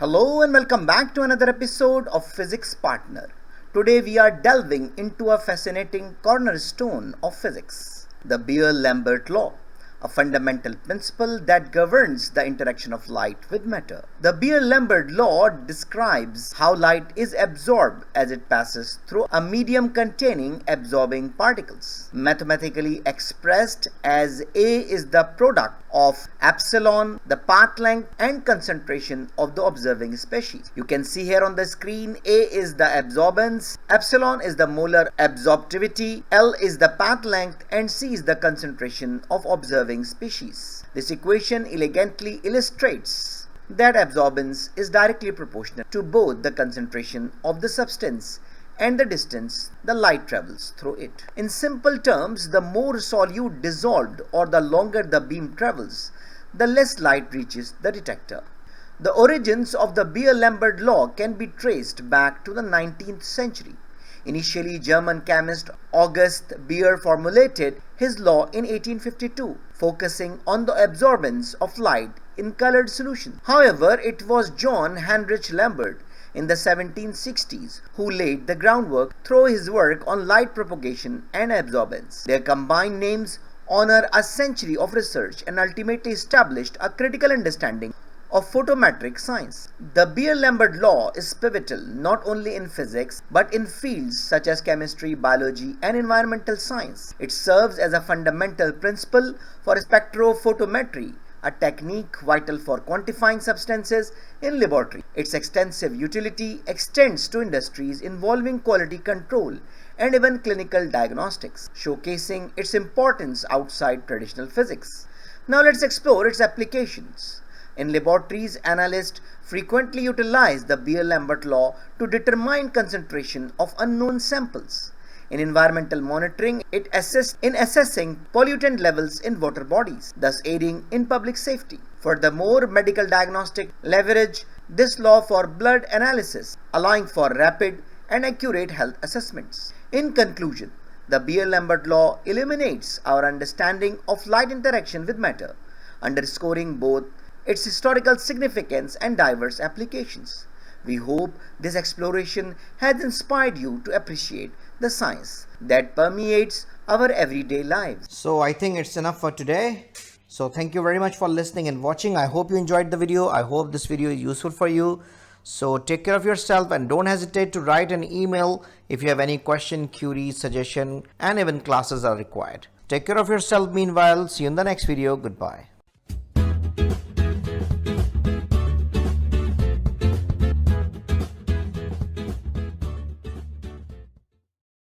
Hello and welcome back to another episode of Physics Partner. Today we are delving into a fascinating cornerstone of physics, the Beer-Lambert Law, a fundamental principle that governs the interaction of light with matter. The Beer-Lambert Law describes how light is absorbed as it passes through a medium containing absorbing particles, mathematically expressed as A is the product of epsilon, the path length and concentration of the observing species. You can see here on the screen, A is the absorbance, epsilon is the molar absorptivity, L is the path length and C is the concentration of observing species. This equation elegantly illustrates that absorbance is directly proportional to both the concentration of the substance and the distance the light travels through it. In simple terms, the more solute dissolved or the longer the beam travels, the less light reaches the detector. The origins of the Beer-Lambert law can be traced back to the 19th century. Initially, German chemist August Beer formulated his law in 1852, focusing on the absorbance of light in colored solutions. However, it was John Heinrich Lambert in the 1760s who laid the groundwork through his work on light propagation and absorbance. Their combined names honor a century of research and ultimately established a critical understanding of photometric science. The Beer-Lambert law is pivotal not only in physics but in fields such as chemistry, biology and environmental science. It serves as a fundamental principle for spectrophotometry, a technique vital for quantifying substances in laboratory. Its extensive utility extends to industries involving quality control and even clinical diagnostics, showcasing its importance outside traditional physics. Now let's explore its applications. In laboratories, analysts frequently utilize the Beer-Lambert law to determine concentration of unknown samples. In environmental monitoring, it assists in assessing pollutant levels in water bodies, thus aiding in public safety. Furthermore, medical diagnostics leverage this law for blood analysis, allowing for rapid and accurate health assessments. In conclusion, the Beer-Lambert law illuminates our understanding of light interaction with matter, underscoring both its historical significance and diverse applications. We hope this exploration has inspired you to appreciate the science that permeates our everyday lives. So I think it's enough for today. So thank you very much for listening and watching. I hope you enjoyed the video. I hope this video is useful for you. So take care of yourself and don't hesitate to write an email if you have any question, query, suggestion, and even classes are required. Take care of yourself meanwhile. See you in the next video. Goodbye.